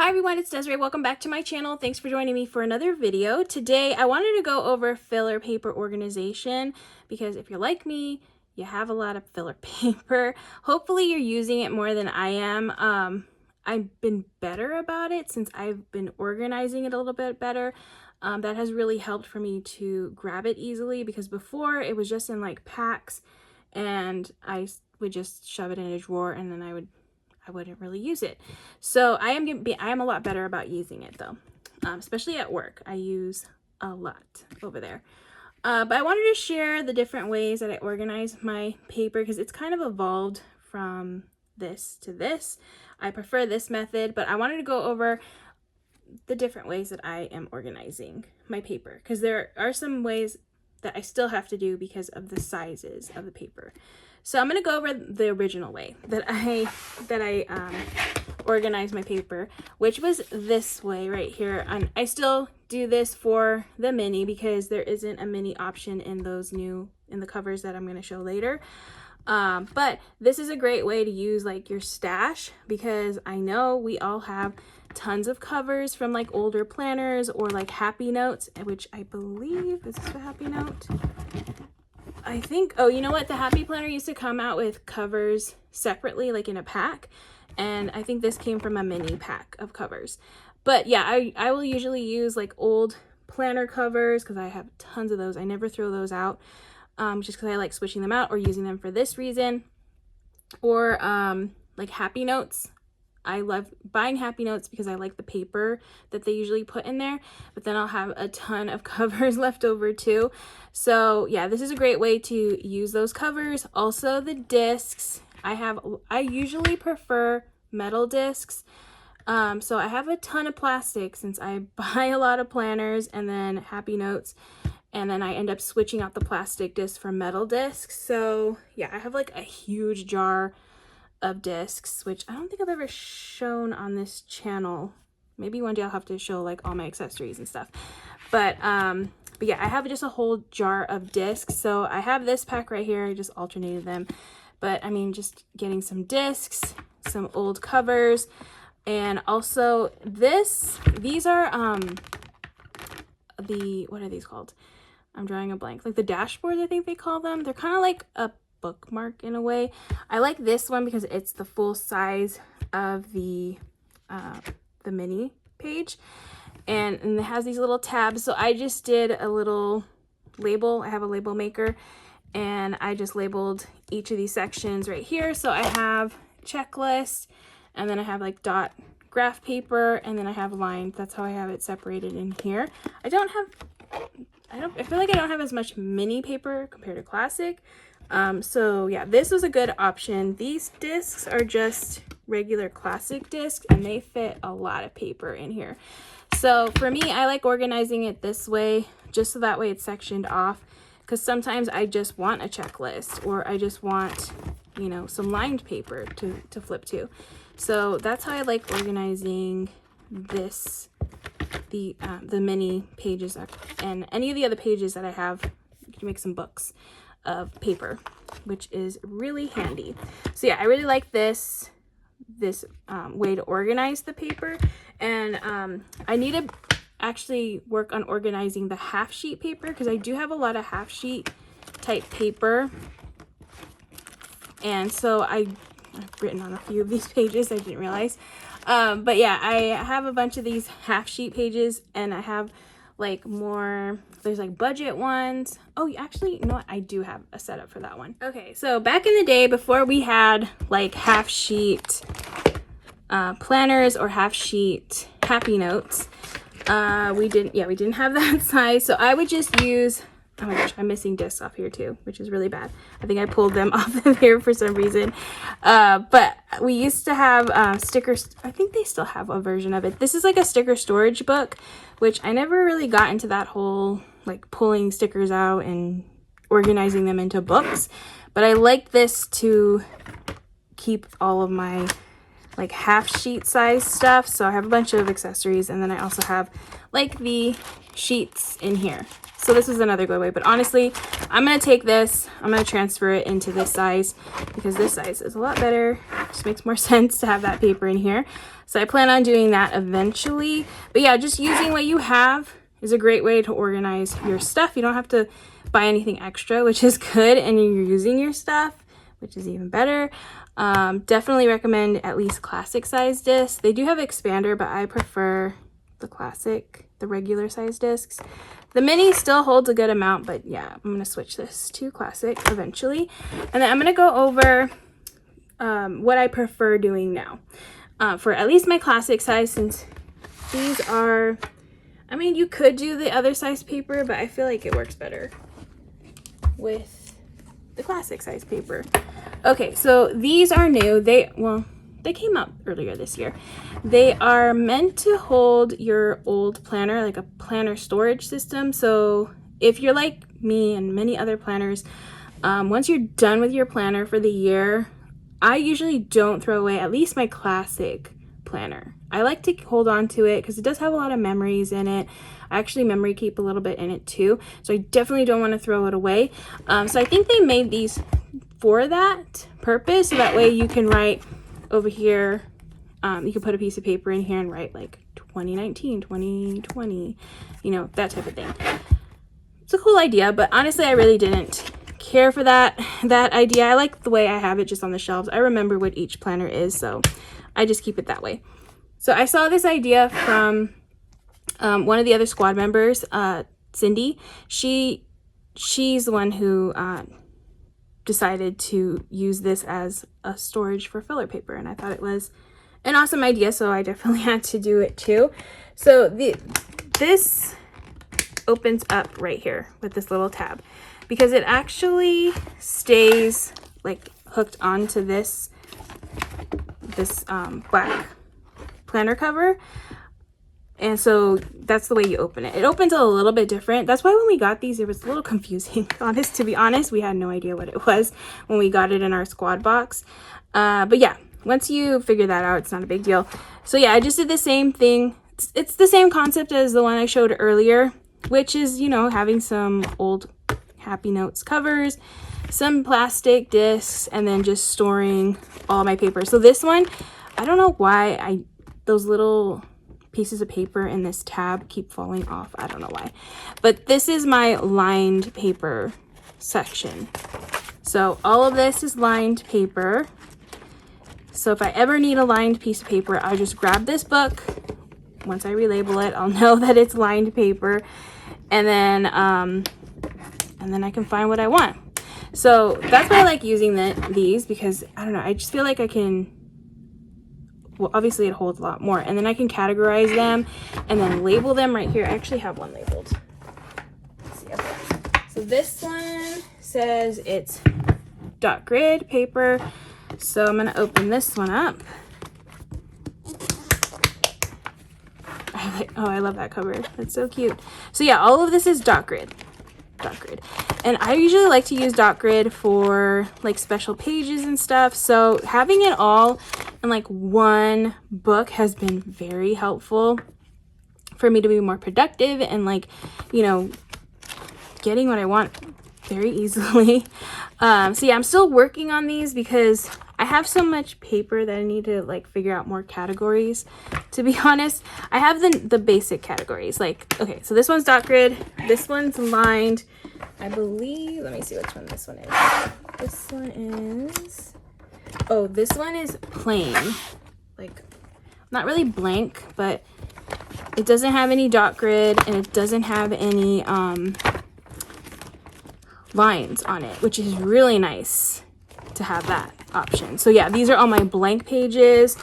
Hi everyone, it's Desiree. Welcome back to my channel. Thanks for joining me for another video. Today I wanted to go over filler paper organization because if you're like me, you have a lot of filler paper. Hopefully you're using it more than I am. I've been better about it since I've been organizing it a little bit better. That has really helped for me to grab it easily because before it was just in like packs and I would just shove it in a drawer and then I wouldn't really use it. So I am a lot better about using it though, especially at work. I use a lot over there. But I wanted to share the different ways that I organize my paper because it's kind of evolved from this to this. I prefer this method, but I wanted to go over the different ways that I am organizing my paper because there are some ways that I still have to do because of the sizes of the paper. So I'm going to go over the original way that I organize my paper, which was this way right here. And I still do this for the mini because there isn't a mini option in the covers that I'm going to show later. But this is a great way to use like your stash because I know we all have tons of covers from like older planners or like Happy Notes, which I believe, is this a Happy Note? I think, oh, you know what? The Happy Planner used to come out with covers separately, like in a pack. And I think this came from a mini pack of covers. But yeah, I will usually use like old planner covers because I have tons of those. I never throw those out just because I like switching them out or using them for this reason. Or like Happy Notes. I love buying Happy Notes because I like the paper that they usually put in there, but then I'll have a ton of covers left over too. So yeah, this is a great way to use those covers. Also the discs, I usually prefer metal discs. So I have a ton of plastic since I buy a lot of planners and then Happy Notes, and then I end up switching out the plastic discs for metal discs. So yeah, I have like a huge jar of discs, which I don't think I've ever shown on this channel. Maybe one day I'll have to show like all my accessories and stuff. But yeah, I have just a whole jar of discs. So I have this pack right here. I just alternated them. But I mean, just getting some discs, some old covers, and also these are what are these called? I'm drawing a blank. Like the dashboards, I think they call them. They're kind of like a bookmark in a way. I like this one because it's the full size of the mini page, and it has these little tabs. So I just did a little label. I have a label maker and I just labeled each of these sections right here. So I have checklist, and then I have like dot graph paper, and then I have lined. That's how I have it separated in here. I feel like I don't have as much mini paper compared to classic. So yeah, this was a good option. These discs are just regular classic discs and they fit a lot of paper in here. So for me, I like organizing it this way, just so that way it's sectioned off, because sometimes I just want a checklist or I just want, you know, some lined paper to flip to. So that's how I like organizing this, the mini pages and any of the other pages that I have to make some books of paper, which is really handy. So yeah, I really like this way to organize the paper, and I need to actually work on organizing the half sheet paper because I do have a lot of half sheet type paper, and so I've written on a few of these pages. I didn't realize, but yeah, I have a bunch of these half sheet pages, and I have like more, there's like budget ones. Oh, actually, you know what? I do have a setup for that one. Okay, so back in the day, before we had like half sheet planners or half sheet Happy Notes, we didn't have that size. So I would just use, oh my gosh, I'm missing discs off here too, which is really bad. I think I pulled them off of here for some reason. But we used to have stickers. I think they still have a version of it. This is like a sticker storage book, which I never really got into that whole like pulling stickers out and organizing them into books. But I like this to keep all of my like half sheet size stuff. So I have a bunch of accessories, and then I also have like the sheets in here. So this is another good way, but honestly, I'm going to take this, I'm going to transfer it into this size because this size is a lot better. It just makes more sense to have that paper in here. So I plan on doing that eventually. But yeah, just using what you have is a great way to organize your stuff. You don't have to buy anything extra, which is good, and you're using your stuff, which is even better. Definitely recommend at least classic size discs. They do have expander, but I prefer the classic, the regular size discs. The mini still holds a good amount, but yeah, I'm going to switch this to classic eventually. And then I'm going to go over what I prefer doing now for at least my classic size, since these are, I mean, you could do the other size paper, but I feel like it works better with the classic size paper. Okay, so these are new. They came out earlier this year. They are meant to hold your old planner, like a planner storage system. So if you're like me and many other planners, once you're done with your planner for the year, I usually don't throw away at least my classic planner. I like to hold on to it because it does have a lot of memories in it. I actually memory keep a little bit in it too, so I definitely don't want to throw it away. So I think they made these for that purpose, so that way you can write over here, you can put a piece of paper in here and write like 2019, 2020, you know, that type of thing. It's a cool idea, but honestly I really didn't care for that idea. I like the way I have it just on the shelves. I remember what each planner is, so I just keep it that way. So I saw this idea from one of the other squad members, Cindy. She's the one who decided to use this as a storage for filler paper, and I thought it was an awesome idea, so I definitely had to do it too. So this opens up right here with this little tab, because it actually stays like hooked onto this black planner cover. And so that's the way you open it. It opens a little bit different. That's why when we got these, it was a little confusing. To be honest, we had no idea what it was when we got it in our squad box. But yeah, once you figure that out, it's not a big deal. So yeah, I just did the same thing. It's the same concept as the one I showed earlier, which is, you know, having some old Happy Notes covers, some plastic discs, and then just storing all my paper. So this one, I don't know why those little pieces of paper in this tab keep falling off. I don't know why, but this is my lined paper section. So all of this is lined paper. So if I ever need a lined piece of paper, I just grab this book. Once I relabel it, I'll know that it's lined paper, and then I can find what I want. So that's why I like using these, because I don't know, I just feel like I can, well, obviously it holds a lot more, and then I can categorize them and then label them right here. I actually have one labeled. Let's see. Okay. So this one says it's dot grid paper. So I'm going to open this one up. I love that cover. That's so cute. So yeah, all of this is dot grid. And I usually like to use dot grid for like special pages and stuff. So having it all in like one book has been very helpful for me to be more productive and, like, you know, getting what I want very easily. So yeah, I'm still working on these because I have so much paper that I need to like figure out more categories. To be honest, I have the basic categories. Like, okay, so this one's dot grid, this one's lined, I believe. Let me see which one this one is. This one is, oh, this one is plain, like not really blank, but it doesn't have any dot grid and it doesn't have any lines on it, which is really nice to have that option. So yeah, these are all my blank pages,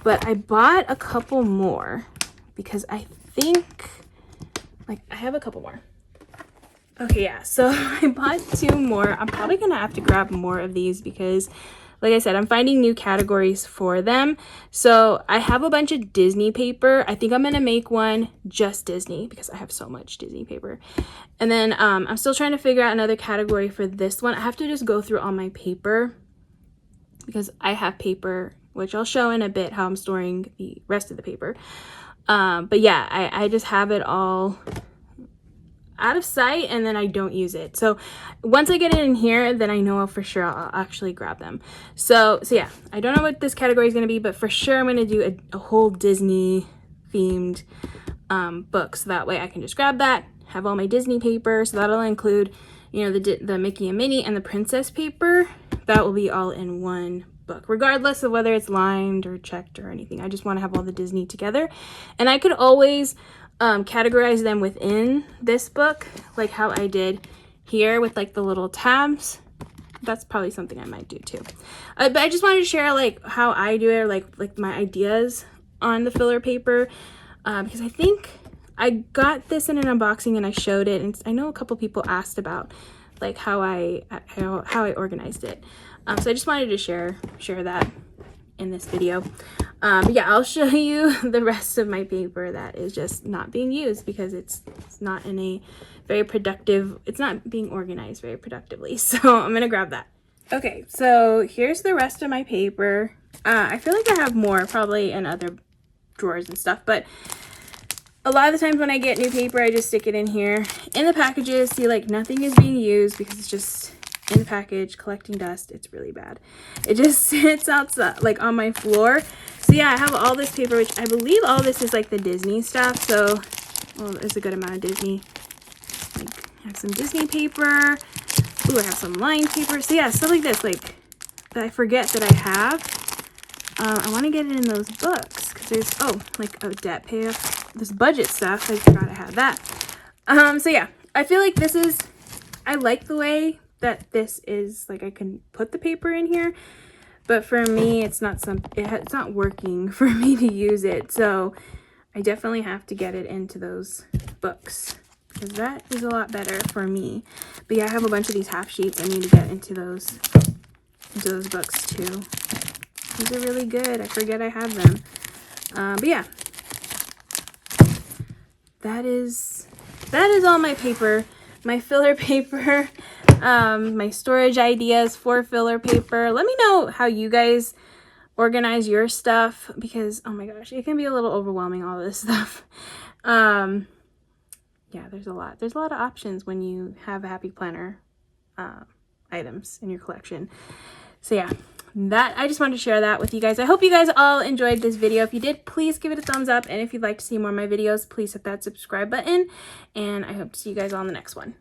but I bought a couple more because I think, like, I have a couple more. Okay, yeah, so I bought 2 more. I'm probably gonna have to grab more of these because, like I said, I'm finding new categories for them. So I have a bunch of Disney paper. I think I'm gonna make one just Disney because I have so much Disney paper. And then I'm still trying to figure out another category for this one. I have to just go through all my paper because I have paper, which I'll show in a bit how I'm storing the rest of the paper. But yeah, I just have it all out of sight and then I don't use it. So once I get it in here, then I know for sure I'll actually grab them. So yeah, I don't know what this category is going to be, but for sure I'm going to do a whole Disney themed book. So that way I can just grab that, have all my Disney paper. So that'll include, you know, the Mickey and Minnie and the princess paper. That will be all in one book, regardless of whether it's lined or checked or anything. I just want to have all the Disney together. And I could always categorize them within this book, like how I did here with like the little tabs. That's probably something I might do too. But I just wanted to share like how I do it, like my ideas on the filler paper, because I think I got this in an unboxing and I showed it, and I know a couple people asked about like how I organized it. So I just wanted to share that in this video. But yeah, I'll show you the rest of my paper that is just not being used because it's not in a very productive, it's not being organized very productively. So I'm gonna grab that. Okay, so here's the rest of my paper. I feel like I have more probably in other drawers and stuff, but a lot of the times when I get new paper, I just stick it in here. In the packages, see, like nothing is being used because it's just in the package collecting dust. It's really bad. It just sits outside like on my floor. So yeah, I have all this paper, which I believe all this is like the Disney stuff. So well, there's a good amount of Disney. Like I have some Disney paper. Ooh, I have some lined paper. So yeah, stuff like this, like that I forget that I have. I want to get it in those books because there's like a debt payoff. This budget stuff. I forgot I had that. So yeah, I feel like this is. I like the way that this is, like I can put the paper in here, but for me it's not it's not working for me to use it. So I definitely have to get it into those books because that is a lot better for me. But yeah, I have a bunch of these half sheets I need to get into those books too. These are really good. I forget I have them. But yeah, that is all my paper, my filler paper. My storage ideas for filler paper. Let me know how you guys organize your stuff because oh my gosh, it can be a little overwhelming, all this stuff. Yeah, there's a lot of options when you have a Happy Planner items in your collection. So yeah, that I just wanted to share that with you guys. I hope you guys all enjoyed this video. If you did, please give it a thumbs up, and if you'd like to see more of my videos, please hit that subscribe button, and I hope to see you guys all in the next one.